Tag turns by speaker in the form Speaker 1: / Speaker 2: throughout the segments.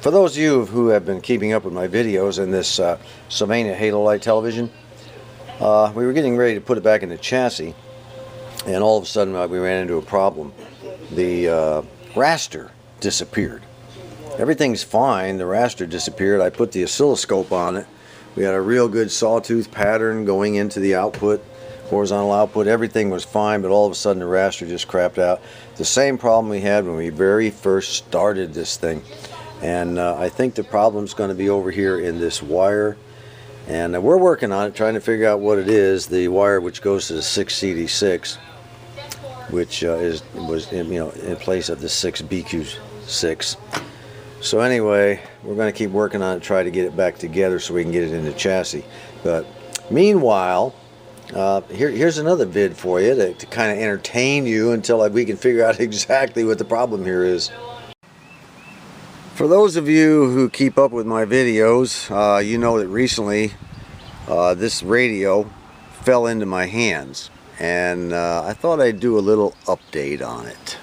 Speaker 1: For those of you who have been keeping up with my videos in this Sylvania Halo Light television, we were getting ready to put it back in the chassis, and all of a sudden we ran into a problem. The raster disappeared. Everything's fine, the raster disappeared. I put the oscilloscope on it. We had a real good sawtooth pattern going into the output, horizontal output. Everything was fine, but all of a sudden the raster just crapped out. The same problem we had when we very first started this thing. And I think the problem's going to be over here in this wire, and we're working on it, trying to figure out what it is. The wire which goes to the 6CD6, which was in place of the 6BQ6. So anyway, we're going to keep working on it, try to get it back together so we can get it in the chassis. But meanwhile, here's another vid for you to kind of entertain you until we can figure out exactly what the problem here is. For those of you who keep up with my videos, you know that recently this radio fell into my hands, and I thought I'd do a little update on it.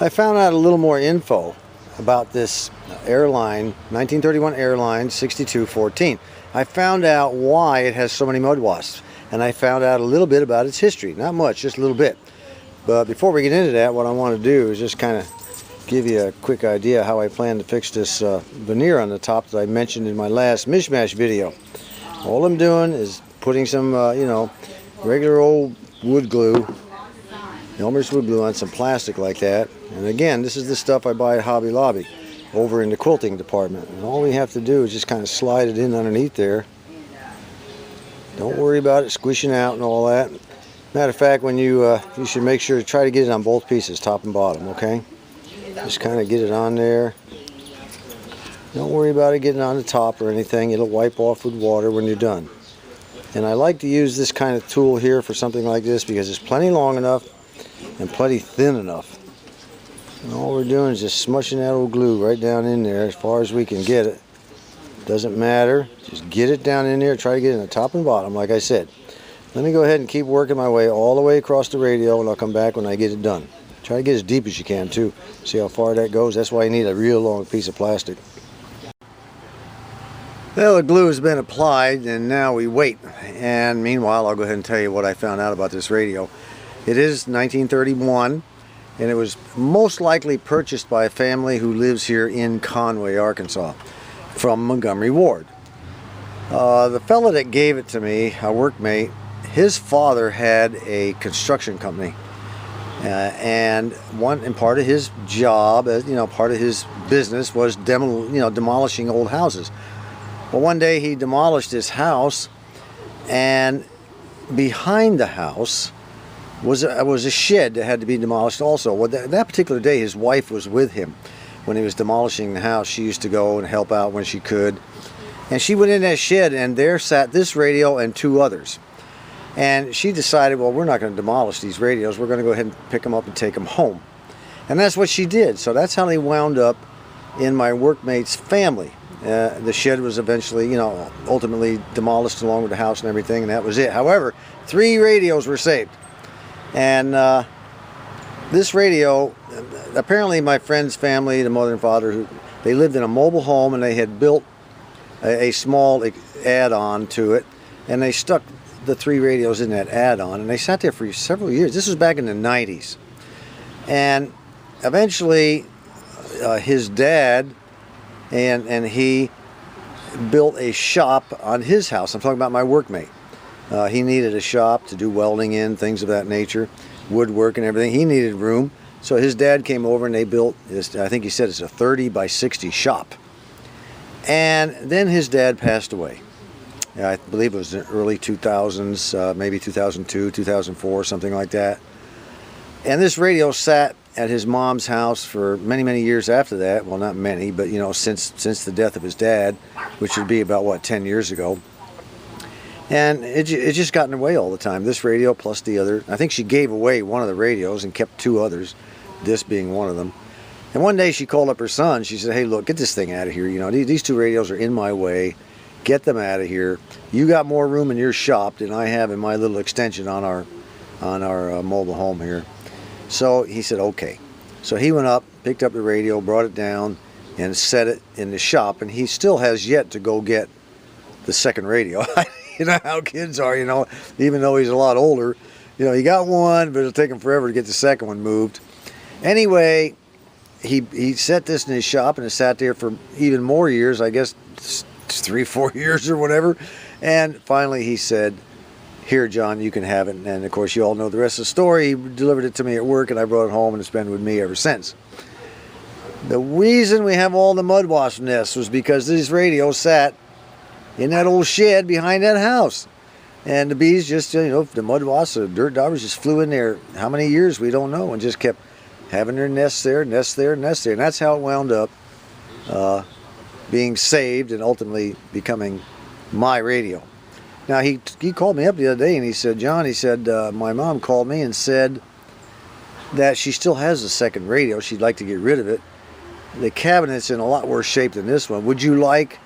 Speaker 1: I found out a little more info about this Airline, 1931 Airline 6214. I found out why it has so many mud wasps, and I found out a little bit about its history. Not much, just a little bit. But before we get into that, what I want to do is just kind of give you a quick idea how I plan to fix this veneer on the top that I mentioned in my last mishmash video. All I'm doing is putting some regular old wood glue, Elmer's wood glue, on some plastic like that. And again, this is the stuff I buy at Hobby Lobby over in the quilting department. And all we have to do is just kind of slide it in underneath there. Don't worry about it squishing out and all that. Matter of fact, when you should make sure to try to get it on both pieces, top and bottom, okay? Just kind of get it on there. Don't worry about it getting on the top or anything. It'll wipe off with water when you're done. And I like to use this kind of tool here for something like this because it's plenty long enough and plenty thin enough. And all we're doing is just smushing that old glue right down in there as far as we can get it. Doesn't matter. Just get it down in there. Try to get it in the top and bottom, like I said. Let me go ahead and keep working my way all the way across the radio, and I'll come back when I get it done. Try to get as deep as you can too. See how far that goes? That's why you need a real long piece of plastic. Well, the glue has been applied, and now we wait. And meanwhile, I'll go ahead and tell you what I found out about this radio. It is 1931, and it was most likely purchased by a family who lives here in Conway, Arkansas, from Montgomery Ward. The fella that gave it to me, a workmate, his father had a construction company. And part of his job, part of his business was demolishing old houses. Well, one day he demolished his house, and behind the house was a shed that had to be demolished also. Well, that particular day his wife was with him when he was demolishing the house. She used to go and help out when she could. And she went in that shed, and there sat this radio and two others. And she decided, well, we're not going to demolish these radios. We're going to go ahead and pick them up and take them home. And that's what she did. So that's how they wound up in my workmate's family. The shed was eventually, ultimately demolished along with the house and everything, and that was it. However, 3 radios were saved. And this radio, apparently my friend's family, the mother and father, they lived in a mobile home, and they had built a small add-on to it, and they stuck the 3 radios in that add-on, and they sat there for several years. This was back in the 90s. And eventually his dad and he built a shop on his house. I'm talking about my workmate. He needed a shop to do welding in, things of that nature, woodwork and everything. He needed room, so his dad came over and they built this, I think he said it's a 30 by 60 shop. And then his dad passed away. I believe it was in the early 2000s, maybe 2002, 2004, something like that. And this radio sat at his mom's house for many, many years after that. Well, not many, but since the death of his dad, which would be about 10 years ago. And it just got in the way all the time. This radio plus the other. I think she gave away one of the radios and kept 2 others, this being one of them. And one day she called up her son. She said, "Hey, look, get this thing out of here. These 2 radios are in my way. Get them out of here. You got more room in your shop than I have in my little extension on our mobile home here." So he said, "Okay." So he went up, picked up the radio, brought it down, and set it in the shop. And he still has yet to go get the second radio. You know how kids are, you know, even though he's a lot older. You know, he got one, but it'll take him forever to get the second one moved. Anyway, he set this in his shop, and it sat there for even more years, I guess 3-4 years or whatever. And finally he said, "Here, John, you can have it." And of course, you all know the rest of the story. He delivered it to me at work, and I brought it home, and it's been with me ever since. The reason we have all the mud wasp nests was because this radio sat in that old shed behind that house. And the bees just, you know, the mud wasps, the dirt daubers just flew in there. How many years, we don't know, and just kept having their nests there, nests there, nests there. And that's how it wound up being saved and ultimately becoming my radio. Now, he called me up the other day, and he said, "John," he said, "my mom called me and said that she still has a second radio. She'd like to get rid of it. The cabinet's in a lot worse shape than this one. Would you like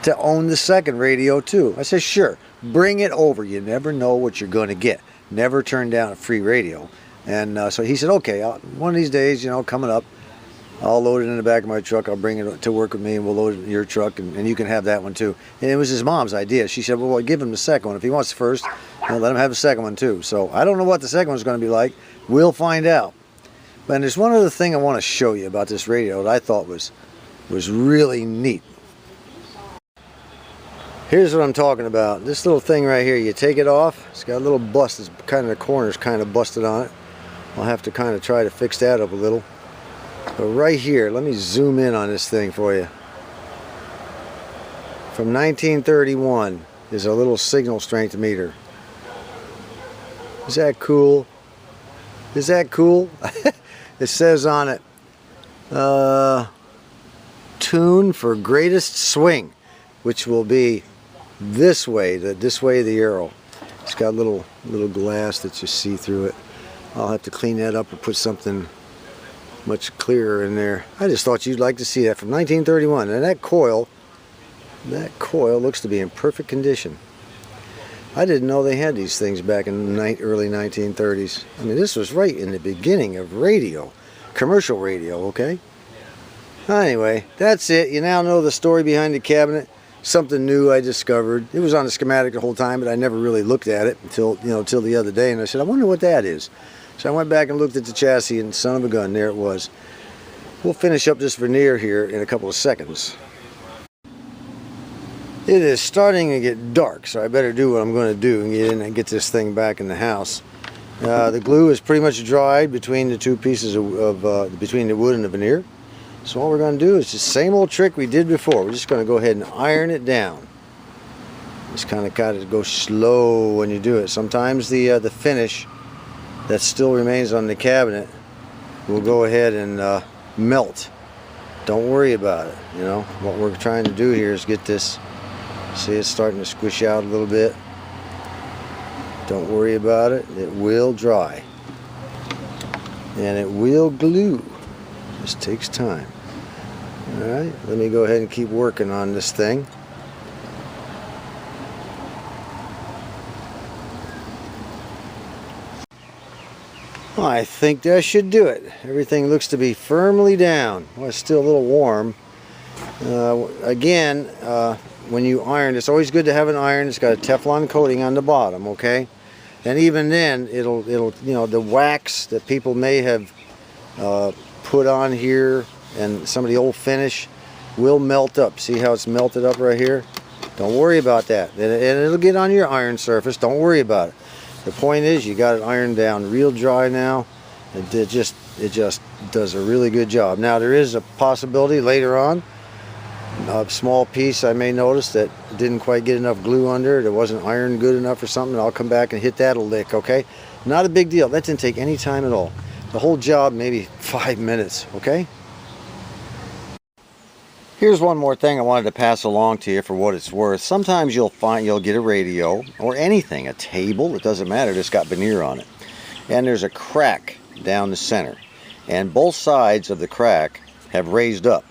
Speaker 1: to own the second radio too?" I said, "Sure, bring it over. You never know what you're going to get. Never turn down a free radio." And so he said, "Okay, one of these days, you know, coming up, I'll load it in the back of my truck. I'll bring it to work with me, and we'll load it in your truck, and you can have that one too." And it was his mom's idea. She said, "Well, give him the second one. If he wants the first, you know, let him have the second one too." So I don't know what the second one's going to be like. We'll find out. But there's one other thing I want to show you about this radio that I thought was really neat. Here's what I'm talking about. This little thing right here, you take it off. It's got a little bust. It's kind of, the corner's kind of busted on it. I'll have to kind of try to fix that up a little. But right here, let me zoom in on this thing for you. From 1931 is a little signal strength meter. Is that cool? Is that cool? It says on it, tune for greatest swing, which will be this way, the arrow. It's got a little glass that you see through it. I'll have to clean that up or put something much clearer in there. I just thought you'd like to see that from 1931. And that coil looks to be in perfect condition. I didn't know they had these things back in the early 1930s. I mean, this was right in the beginning of radio, commercial radio, okay? Anyway, that's it. You now know the story behind the cabinet. Something new I discovered. It was on the schematic the whole time, but I never really looked at it until the other day. And I said, I wonder what that is. So I went back and looked at the chassis, and son of a gun, there it was. We'll finish up this Veneer here in a couple of seconds. It is starting to get dark, so I better do what I'm going to do and get in and get this thing back in the house. The glue is pretty much dried between the two pieces between the wood and the veneer. So all we're going to do is the same old trick we did before. We're just going to go ahead and iron it down. Just kind of go slow when you do it. Sometimes the finish that still remains on the cabinet will go ahead and melt. Don't worry about it. You know what we're trying to do here is get this. See, it's starting to squish out a little bit. Don't worry about it. It will dry. And it will glue. Just takes time. Alright, let me go ahead and keep working on this thing. Well, I think that should do it. Everything looks to be firmly down. Well, it's still a little warm. Again, when you iron, it's always good to have an iron. It's got a Teflon coating on the bottom, okay? And even then, it'll the wax that people may have put on here and some of the old finish will melt up. See how it's melted up right here? Don't worry about that. And it'll get on your iron surface. Don't worry about it. The point is, you got it ironed down real dry now. It just does a really good job. Now there is a possibility later on, a small piece I may notice that didn't quite get enough glue under it. It wasn't ironed good enough or something. I'll come back and hit that a lick, okay? Not a big deal. That didn't take any time at all. The whole job, maybe 5 minutes, okay? Here's one more thing I wanted to pass along to you for what it's worth. Sometimes you'll get a radio or anything, a table, it doesn't matter, it's got veneer on it. And there's a crack down the center. And both sides of the crack have raised up.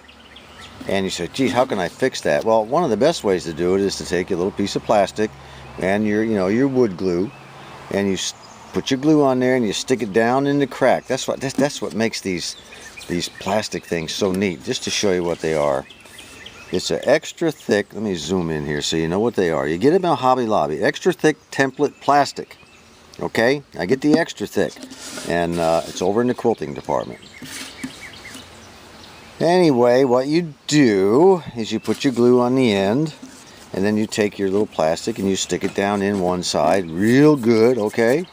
Speaker 1: And you say, geez, how can I fix that? Well, one of the best ways to do it is to take a little piece of plastic and your wood glue, and you put your glue on there and you stick it down in the crack. That's what makes these plastic things so neat. Just to show you what they are. It's an extra thick, let me zoom in here so you know what they are. You get them in Hobby Lobby, extra thick template plastic. Okay, I get the extra thick, and it's over in the quilting department. Anyway, what you do is you put your glue on the end, and then you take your little plastic and you stick it down in one side real good, okay?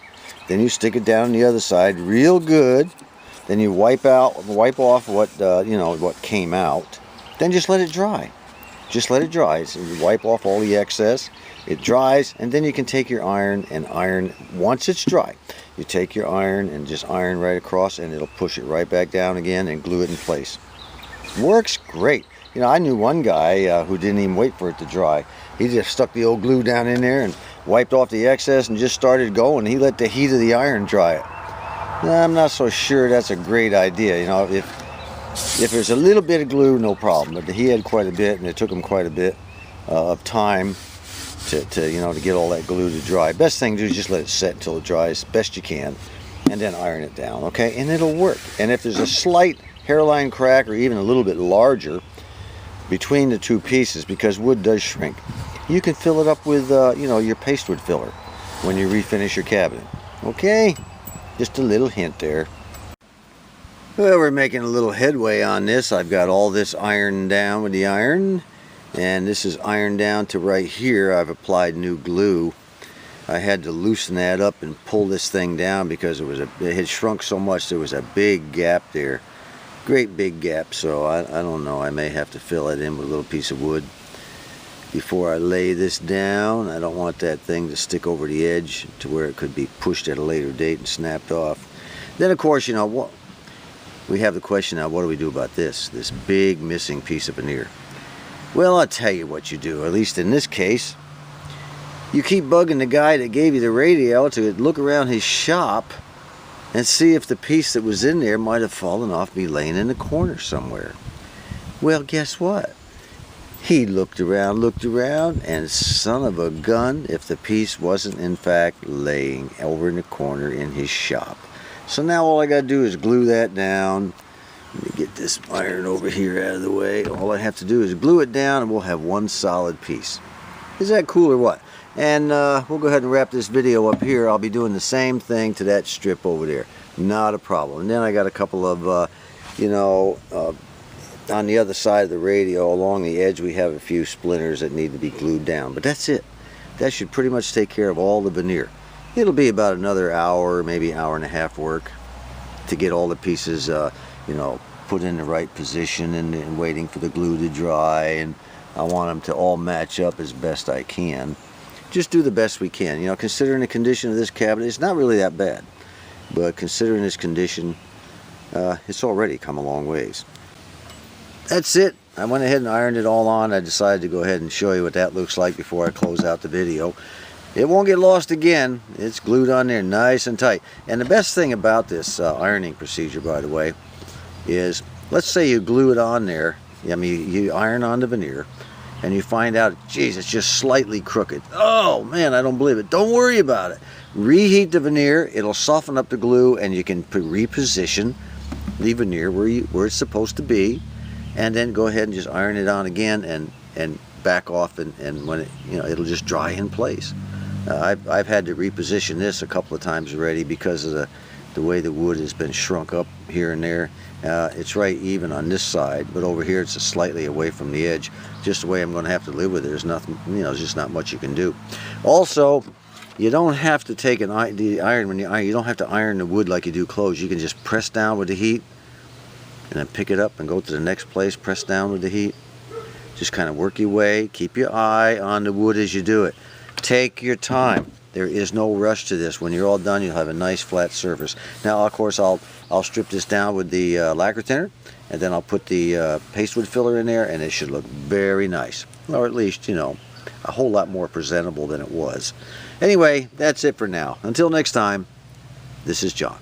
Speaker 1: Then you stick it down the other side real good. Then you wipe off what what came out. Then just let it dry. Just let it dry. So you wipe off all the excess. It dries, and then you can take your iron and iron. Once it's dry, you take your iron and just iron right across, and it'll push it right back down again and glue it in place. Works great. You know, I knew one guy who didn't even wait for it to dry. He just stuck the old glue down in there and wiped off the excess and just started going. He let the heat of the iron dry it. Now, I'm not so sure that's a great idea. You know, if there's a little bit of glue, no problem. But he had quite a bit, and it took him quite a bit of time to get all that glue to dry. Best thing to do is just let it set until it dries best you can, and then iron it down, okay? And it'll work. And if there's a slight hairline crack or even a little bit larger between the two pieces, because wood does shrink, you can fill it up with your paste wood filler when you refinish your cabinet. Okay? Just a little hint there. Well, we're making a little headway on this. I've got all this ironed down with the iron, and this is ironed down to right here. I've applied new glue. I had to loosen that up and pull this thing down because it had shrunk so much. There was a big gap there, great big gap. So I don't know, I may have to fill it in with a little piece of wood before I lay this down. I don't want that thing to stick over the edge to where it could be pushed at a later date and snapped off. Then of course, we have the question now, what do we do about this big missing piece of veneer? Well, I'll tell you what you do, at least in this case. You keep bugging the guy that gave you the radio to look around his shop and see if the piece that was in there might have fallen off, be laying in the corner somewhere. Well, guess what? He looked around, and son of a gun, if the piece wasn't in fact laying over in the corner in his shop. So now all I got to do is glue that down. Let me get this iron over here out of the way. All I have to do is glue it down, and we'll have one solid piece. Is that cool or what? And we'll go ahead and wrap this video up here. I'll be doing the same thing to that strip over there. Not a problem. And then I got a couple of, on the other side of the radio, along the edge, we have a few splinters that need to be glued down. But that's it. That should pretty much take care of all the veneer. It'll be about another hour, maybe hour and a half work to get all the pieces, put in the right position and waiting for the glue to dry. And I want them to all match up as best I can. Just do the best we can. Considering the condition of this cabinet, it's not really that bad. But considering this condition, it's already come a long ways. That's it. I went ahead and ironed it all on. I decided to go ahead and show you what that looks like before I close out the video. It won't get lost again. It's glued on there nice and tight. And the best thing about this ironing procedure, by the way, is let's say you glue it on there. You iron on the veneer, and you find out, geez, it's just slightly crooked. Oh man, I don't believe it. Don't worry about it. Reheat the veneer. It'll soften up the glue, and you can reposition the veneer where it's supposed to be. And then go ahead and just iron it on again and back off, and when it'll just dry in place. I've had to reposition this a couple of times already because of the way the wood has been shrunk up here and there. It's right even on this side, but over here it's slightly away from the edge. Just the way I'm going to have to live with it. There's nothing, there's just not much you can do. Also, you don't have to take the iron when you iron. You don't have to iron the wood like you do clothes. You can just press down with the heat, and then pick it up and go to the next place, press down with the heat. Just kind of work your way. Keep your eye on the wood as you do it. Take your time. There is no rush to this. When you're all done, you'll have a nice flat surface. Now, of course, I'll strip this down with the lacquer thinner, and then I'll put the paste wood filler in there, and it should look very nice. Or at least, a whole lot more presentable than it was. Anyway, that's it for now. Until next time, this is John.